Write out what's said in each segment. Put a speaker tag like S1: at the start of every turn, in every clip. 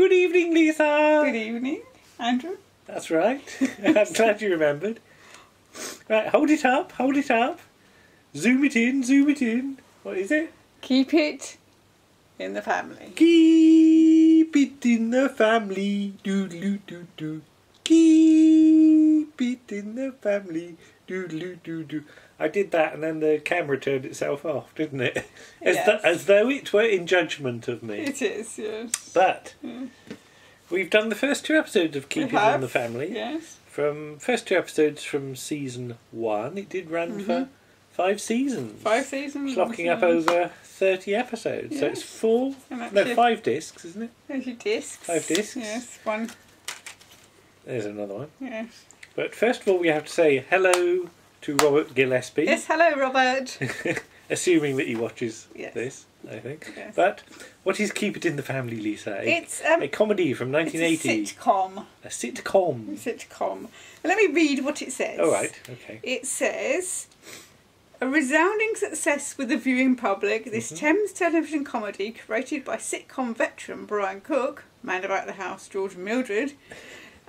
S1: Good evening, Lisa.
S2: Good evening, Andrew.
S1: That's right. I'm glad you remembered. Right, hold it up, hold it up. Zoom it in, zoom it in. What is it?
S2: Keep it in the family.
S1: Keep it in the family. Doodle-doo-doo-doo. Keep it in the family. Doodle-doo-doo-doo. I did that and then the camera turned itself off, didn't it?
S2: Yes.
S1: As though it were in judgment of me.
S2: It is, yes.
S1: But we've done the first 2 episodes of Keep It in the Family.
S2: Yes.
S1: First 2 episodes from season 1. It did run for 5 seasons.
S2: 5 seasons.
S1: Clocking up over 30 episodes.
S2: Yes.
S1: So it's 5 discs, isn't it?
S2: There's your discs.
S1: 5 discs.
S2: Yes, 1.
S1: There's another one.
S2: Yes.
S1: But first of all, we have to say hello to Robert Gillespie.
S2: Yes, hello, Robert.
S1: Assuming that he watches
S2: Yes.
S1: this, I think.
S2: Yes.
S1: But what is Keep It in the Family, Lisa?
S2: It's
S1: a comedy from 1980.
S2: It's a sitcom.
S1: A sitcom.
S2: Sitcom. Let me read what it says.
S1: All right, okay.
S2: It says, a resounding success with the viewing public, this Thames television comedy created by sitcom veteran Brian Cooke, Man About the House George and Mildred,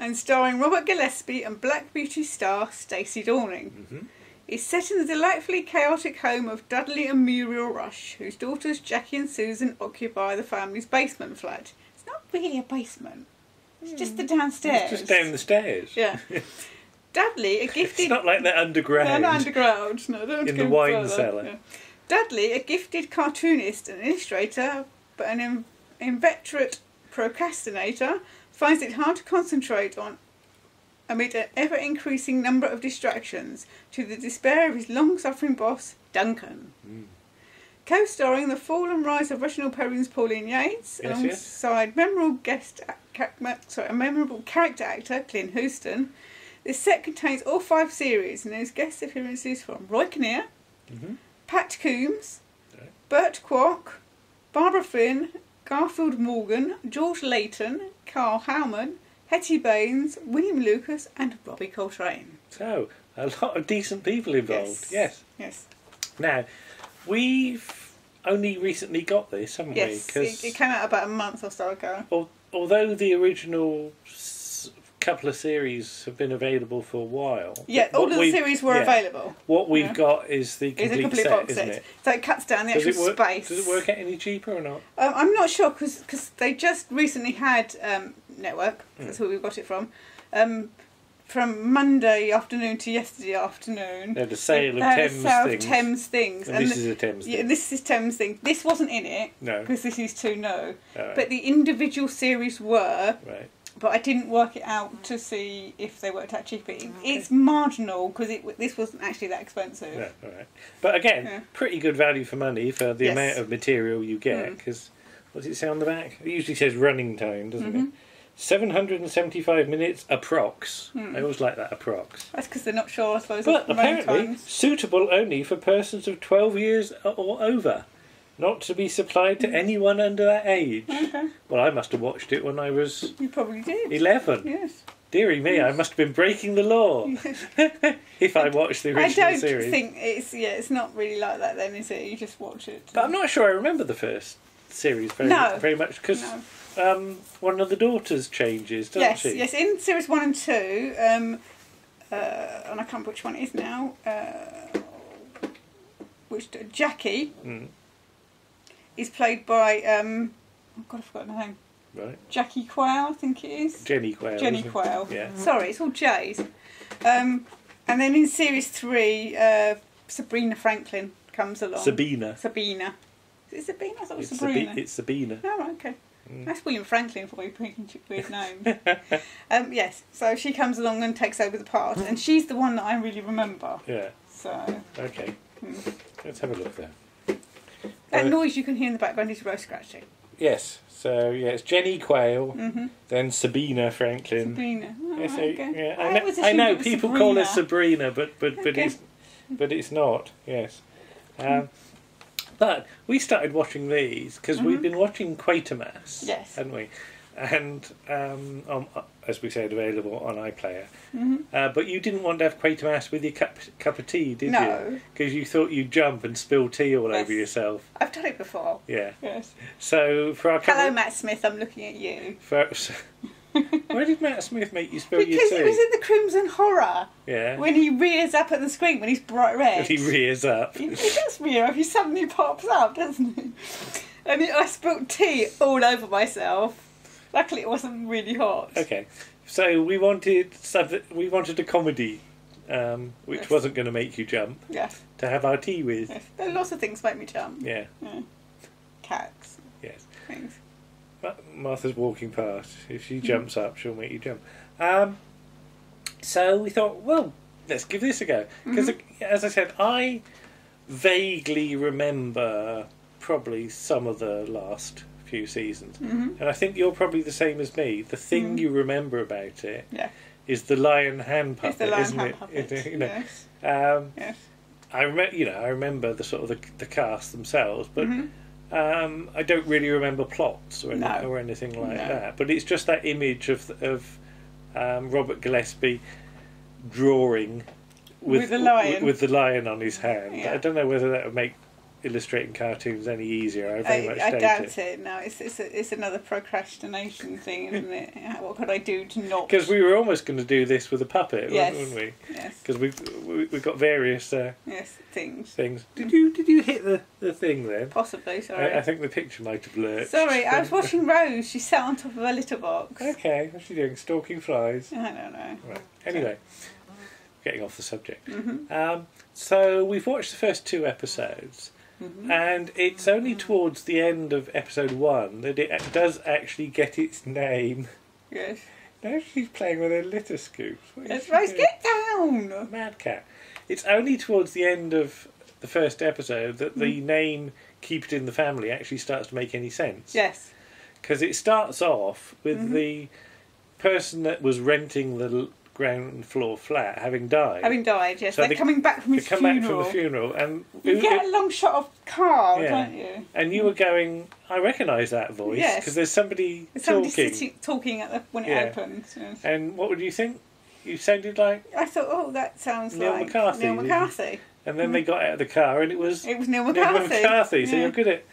S2: and starring Robert Gillespie and Black Beauty star Stacey Dorning, is set in the delightfully chaotic home of Dudley and Muriel Rush, whose daughters Jackie and Susan occupy the family's basement flat. It's not really a basement. It's just the downstairs.
S1: It's just down the stairs.
S2: Yeah. Dudley, a gifted...
S1: It's not like they're underground.
S2: No, not underground. No, don't
S1: in
S2: go
S1: the wine
S2: further.
S1: cellar.
S2: Yeah. Dudley, a gifted cartoonist and illustrator, but an inveterate procrastinator, finds it hard to concentrate on amid an ever-increasing number of distractions, to the despair of his long-suffering boss, Duncan. Co-starring the fall and rise of Reginald Perrin's Pauline Yates, alongside memorable character actor Clint Houston. This set contains all 5 series and there's guest appearances from Roy Kinnear, Pat Coombs, Bert Kwok, Barbara Flynn, Garfield Morgan, George Layton, Carl Howman, Hetty Baines, William Lucas and Robbie Coltrane.
S1: So, a lot of decent people involved. Yes. Now, we've only recently got this, haven't we?
S2: Yes, it came out about a month or so ago.
S1: Although the original couple of series have been available for a while.
S2: Yeah, all of the series were available.
S1: What we've got is the complete set,
S2: box
S1: isn't
S2: set.
S1: it?
S2: So it cuts down the actual space.
S1: Does it work out any cheaper or not?
S2: I'm not sure because they just recently had Network. That's where we got it from. From Monday afternoon to yesterday afternoon.
S1: They had a sale of
S2: Thames things.
S1: And this is a Thames thing.
S2: Yeah, this is Thames thing. This wasn't in it.
S1: No.
S2: Because this is too no.
S1: Right.
S2: But the individual series were.
S1: Right.
S2: But I didn't work it out to see if they worked out cheaper. It's marginal because this wasn't actually that expensive.
S1: Yeah, all right. But again, pretty good value for money for the amount of material you get. Because what does it say on the back? It usually says running time, doesn't it? 775 minutes approx. I always like that approx.
S2: That's because they're not sure, I suppose.
S1: But apparently suitable only for persons of 12 years or over. Not to be supplied to anyone under that age.
S2: Okay.
S1: Well, I must have watched it when I was...
S2: You probably did.
S1: 11.
S2: Yes.
S1: Deary me, I must have been breaking the law if I watched the original series.
S2: I don't think it's not really like that then, is it? You just watch it.
S1: But I'm not sure I remember the first series very much because one of the daughters changes, doesn't she?
S2: Yes, in series 1 and 2, and I can't remember which one it is now, Jackie is played by, oh God, I've forgotten her name.
S1: Right.
S2: Jackie Quayle, I think it is.
S1: Jenny Quayle.
S2: Jenny Quayle.
S1: Yeah.
S2: Sorry, it's all J's. And then in series 3, Sabrina Franklin comes along.
S1: Sabina.
S2: Is it Sabina? I thought it was Sabrina.
S1: It's Sabina.
S2: Oh, right, okay. That's William Franklin for you picking weird names. Yes, so she comes along and takes over the part, and she's the one that I really remember.
S1: Yeah.
S2: So.
S1: Okay. Let's have a look there.
S2: That noise you can hear in the background is roast scratching.
S1: Yes. So it's Jenny Quayle, then Sabina Franklin.
S2: Sabrina. Oh,
S1: Yes,
S2: okay.
S1: yeah, I know people call her Sabrina, but it's not. Yes. But we started watching these because we've been watching Quatermass,
S2: yes,
S1: hadn't we? And as we said, available on iPlayer. But you didn't want to have Quatermass with your cup of tea, did you?
S2: No.
S1: Because you thought you'd jump and spill tea all over yourself.
S2: I've done it before.
S1: Yeah.
S2: Yes.
S1: So for our
S2: Hello, Matt Smith. I'm looking at you.
S1: Why did Matt Smith make you spill your tea?
S2: Because it was in the Crimson Horror.
S1: Yeah.
S2: When he rears up at the screen when he's bright red.
S1: He rears up.
S2: He does rear up. He suddenly pops up, doesn't he? And I spilled tea all over myself. Luckily, it wasn't really hot.
S1: Okay. So we wanted something. We wanted a comedy, which wasn't going to make you jump.
S2: Yes.
S1: To have our tea with.
S2: Yes. There are lots of things make me jump.
S1: Yeah.
S2: Cats.
S1: Yes.
S2: Things.
S1: Martha's walking past. If she jumps up, she'll make you jump. So we thought, well, let's give this a go. Because, as I said, I vaguely remember probably some of the last few seasons. And I think you're probably the same as me. The thing you remember about it is the lion hand puppet,
S2: it's the lion
S1: isn't
S2: hand
S1: it?
S2: Puppet.
S1: You know?
S2: Yes. Yes.
S1: I remember the sort of the cast themselves, but I don't really remember plots or anything like that. But it's just that image of Robert Gillespie drawing with the lion on his hand.
S2: Yeah.
S1: I don't know whether that would make illustrating cartoons any easier. I very much doubt
S2: doubt it. No, it's another procrastination thing, isn't it? What could I do to not?
S1: Because we were almost going to do this with a puppet, weren't we?
S2: Yes.
S1: Because we've got various
S2: things.
S1: Did you hit the thing then?
S2: Possibly. Sorry.
S1: I think the picture might have lurched.
S2: Sorry, I was watching Rose. She sat on top of a litter box.
S1: Okay, what's she doing? Stalking flies?
S2: I don't know.
S1: Right. Anyway, getting off the subject. So we've watched the first 2 episodes. And it's only towards the end of episode 1 that it does actually get its name.
S2: Yes.
S1: Now she's playing with her litter scoops.
S2: Let's Rose, get down!
S1: Mad cat. It's only towards the end of the first episode that the name Keep It in the Family actually starts to make any sense.
S2: Yes.
S1: Because it starts off with the person that was renting the ground floor flat having died.
S2: Yes. So they're coming back from his funeral.
S1: They come back from the funeral. And
S2: you get a long shot of car, don't you?
S1: And you were going, I recognise that voice. Yes. Because there's somebody
S2: talking when it opens. Yes.
S1: And what would you think? You sounded like...
S2: I thought, that sounds
S1: Neil
S2: like
S1: McCarthy.
S2: Neil McCarthy.
S1: And then they got out of the car and it was
S2: Neil McCarthy.
S1: So you're good at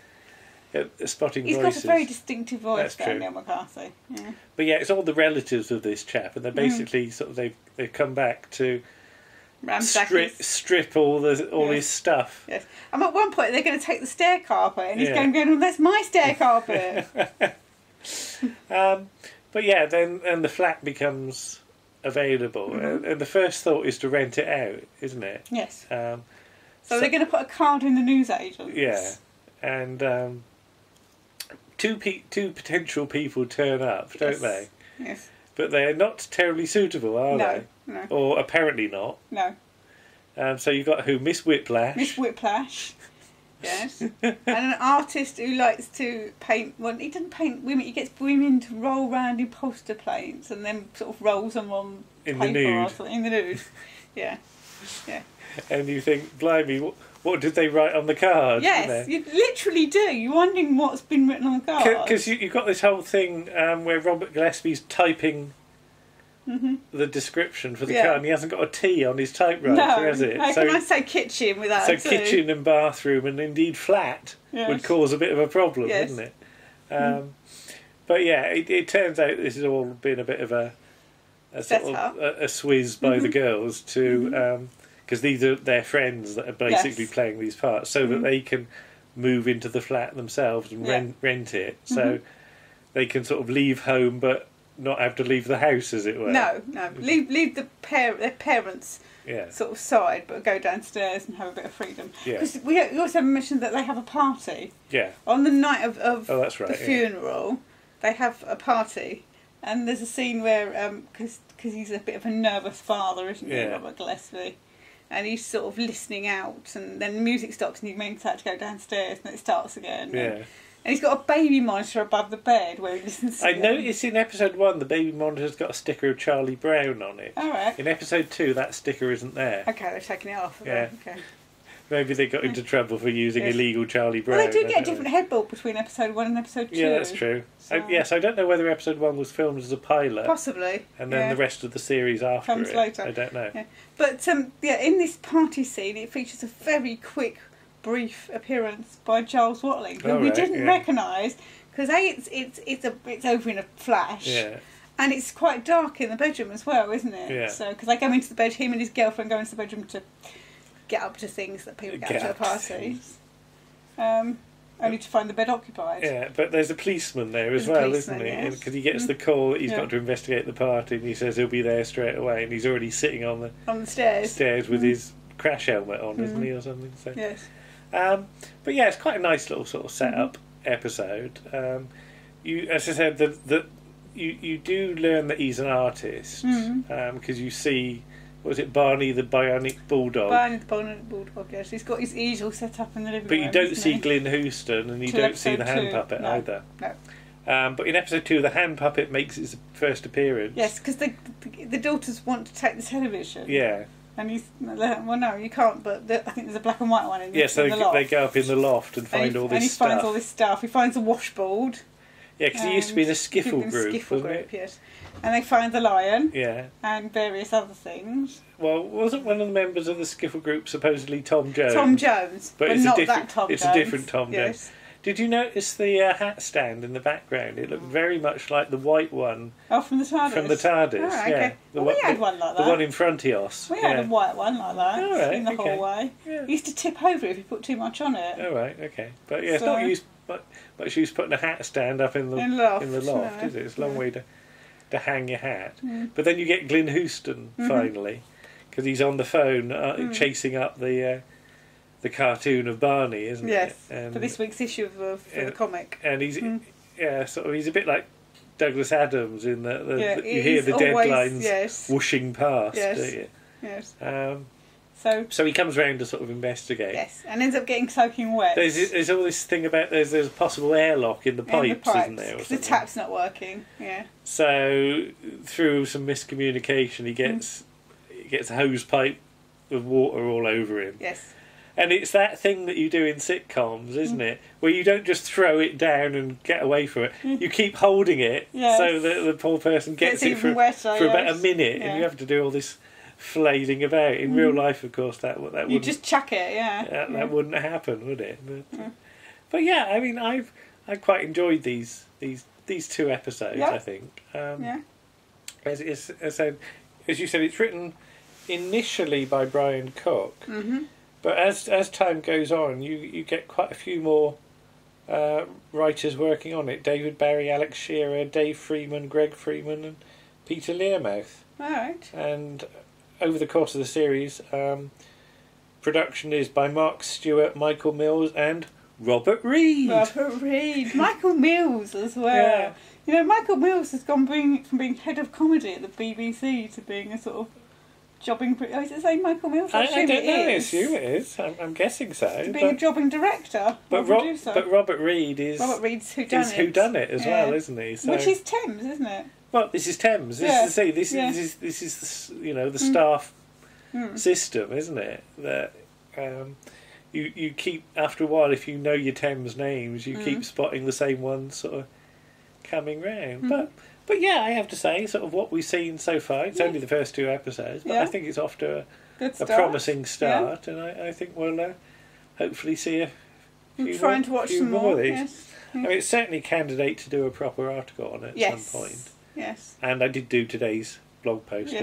S1: spotting voices.
S2: He's got a very distinctive voice,
S1: That's true.
S2: Neil McCarthy. Yeah.
S1: But yeah, it's all the relatives of this chap, and they're basically sort of they've come back to strip all his stuff.
S2: Yes, and at one point they're going to take the stair carpet, and he's going, "Oh, that's my stair carpet."
S1: But yeah, then the flat becomes available, and the first thought is to rent it out, isn't it?
S2: Yes. So they're going to put a card in the newsagents.
S1: Yeah, and. Two potential people turn up, don't they?
S2: Yes.
S1: But they're not terribly suitable, are they?
S2: No.
S1: Or apparently not.
S2: No.
S1: So you've got who? Miss Whiplash.
S2: Miss Whiplash. Yes. And an artist who likes to paint. Well, he doesn't paint women. He gets women to roll around in poster plates and then sort of rolls them on
S1: in
S2: paper
S1: the nude.
S2: or something. In the nude. Yeah. Yeah.
S1: And you think, blimey, what did they write on the card?
S2: Yes, you literally do. You're wondering what's been written on the card.
S1: Because you've got this whole thing where Robert Gillespie's typing the description for the card, and he hasn't got a T on his typewriter, has it?
S2: How can I say kitchen without a T?
S1: So kitchen and bathroom and indeed flat would cause a bit of a problem, wouldn't it? But yeah, it turns out this has all been a bit of a sort of a swizz by the girls to... because these are their friends that are basically playing these parts, so that they can move into the flat themselves and rent it, so they can sort of leave home but not have to leave the house, as it were.
S2: No. Leave their parents' sort of side, but go downstairs and have a bit of freedom. Because we also mentioned that they have a party. Yeah. On the night of
S1: that's right,
S2: the funeral, they have a party, and there's a scene where because he's a bit of a nervous father, isn't he, Robert Gillespie? And he's sort of listening out, and then the music stops, and he means to go downstairs, and it starts again. Yeah. And he's got a baby monitor above the bed where he listens to
S1: noticed in episode 1 the baby monitor's got a sticker of Charlie Brown on it.
S2: All right.
S1: In episode 2 that sticker isn't there.
S2: Okay, they're taking it off.
S1: Yeah.
S2: Okay.
S1: Maybe they got into trouble for using illegal Charlie Brown.
S2: Well, they do get a different headbolt between episode 1 and episode 2.
S1: Yeah, that's true. So. Yes, I don't know whether episode 1 was filmed as a pilot.
S2: Possibly.
S1: And then the rest of the series after
S2: comes later.
S1: I don't know.
S2: Yeah. But, in this party scene, it features a very quick, brief appearance by Charles Watling, who we didn't recognise, because it's over in a flash.
S1: Yeah.
S2: And it's quite dark in the bedroom as well, isn't it?
S1: Yeah.
S2: So, because they go into the bed, him and his girlfriend go into the bedroom to get up to things that people get up to at parties. Only to find the bed occupied.
S1: Yeah, but there's a policeman there as well, isn't he? Because he gets the call that he's got to investigate the party, and he says he'll be there straight away, and he's already sitting on the stairs with his crash helmet on, isn't he, or something? So.
S2: Yes.
S1: But yeah, it's quite a nice little sort of setup episode. As I said, you do learn that he's an artist because you see, what was it, Barney the Bionic Bulldog?
S2: Barney the Bionic Bulldog, yes. He's got his easel set up in the living room.
S1: But you don't see Glyn Houston, and you don't see the hand puppet either.
S2: No.
S1: But in episode 2, the hand puppet makes its first appearance.
S2: Yes, because the daughters want to take the television.
S1: Yeah.
S2: And he's, well, no, you can't, but I think there's a black and white one in the
S1: so they go up in the loft and find all this stuff.
S2: And he finds all this stuff. He finds a washboard.
S1: Yeah, because he used to be in a skiffle group,
S2: yes. And they find the lion.
S1: Yeah.
S2: And various other things.
S1: Well, wasn't one of the members of the skiffle group supposedly Tom Jones?
S2: Tom Jones, but
S1: it's
S2: not
S1: that
S2: Tom Jones.
S1: It's a different Tom Jones. Did you notice the hat stand in the background? It looked very much like the white one.
S2: Oh, from the TARDIS?
S1: From the TARDIS,
S2: oh, okay. We had one like that.
S1: The one in Frontios.
S2: We had a white one like that in the hallway.
S1: Yeah.
S2: It used to tip over if you put too much on it.
S1: Oh, right, okay. But yeah, it's not used much use putting a hat stand up in the loft, is it? It's a long way to hang your hat. But then you get Glyn Houston, finally, because he's on the phone chasing up the cartoon of Barney, isn't
S2: it?
S1: Yes,
S2: for this week's issue of the comic.
S1: And he's he's a bit like Douglas Adams in the you hear the deadlines whooshing past, don't you?
S2: Yes.
S1: So he comes round to sort of investigate.
S2: Yes, and ends up getting soaking wet.
S1: There's all this thing about there's a possible airlock in the pipes, isn't there?
S2: The tap's not working. Yeah.
S1: So through some miscommunication, he gets a hose pipe with water all over him.
S2: Yes.
S1: And it's that thing that you do in sitcoms, isn't it? Where you don't just throw it down and get away from it. You keep holding it so that the poor person gets it for about a minute, and you have to do all this flailing about. In real life, of course, that wouldn't.
S2: You just chuck it,
S1: that wouldn't happen, would it? But yeah, I mean, I quite enjoyed these 2 episodes. I think. As you said, it's written initially by Brian Cooke. But as time goes on, you get quite a few more writers working on it. David Barry, Alex Shearer, Dave Freeman, Greg Freeman and Peter Learmouth.
S2: All right.
S1: And over the course of the series, production is by Mark Stewart, Michael Mills and Robert Reed.
S2: Michael Mills as well. Yeah. You know, Michael Mills has gone from being head of comedy at the BBC to being a sort of jobbing... is it saying Michael Mills?
S1: I don't know. I assume it is. I'm guessing so.
S2: To being a jobbing director producer.
S1: But Robert Reed is...
S2: Robert Reed's Whodunit
S1: as well, isn't he? So,
S2: which is Thames, isn't it?
S1: Well, this is Thames. This is the staff system, isn't it? That you keep, after a while, if you know your Thames names, you keep spotting the same ones sort of coming round. But yeah, I have to say, sort of what we've seen so far, it's only the first 2 episodes, but I think it's off to a promising start, and I think we'll hopefully see a few
S2: trying to watch some
S1: more of these. Yes. I mean, it's certainly a candidate to do a proper article on it at some point.
S2: Yes.
S1: And I did do today's blog post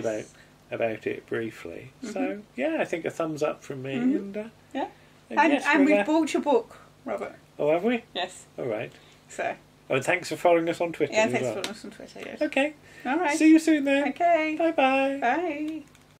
S1: about it briefly. So yeah, I think a thumbs up from me. And
S2: we've bought your book, Robert.
S1: Oh, have we?
S2: Yes.
S1: All right.
S2: So.
S1: Oh, and thanks for following us on Twitter.
S2: Yeah, thanks for following us on Twitter. Yes.
S1: Okay.
S2: All right.
S1: See you soon then.
S2: Okay.
S1: Bye-bye.
S2: Bye.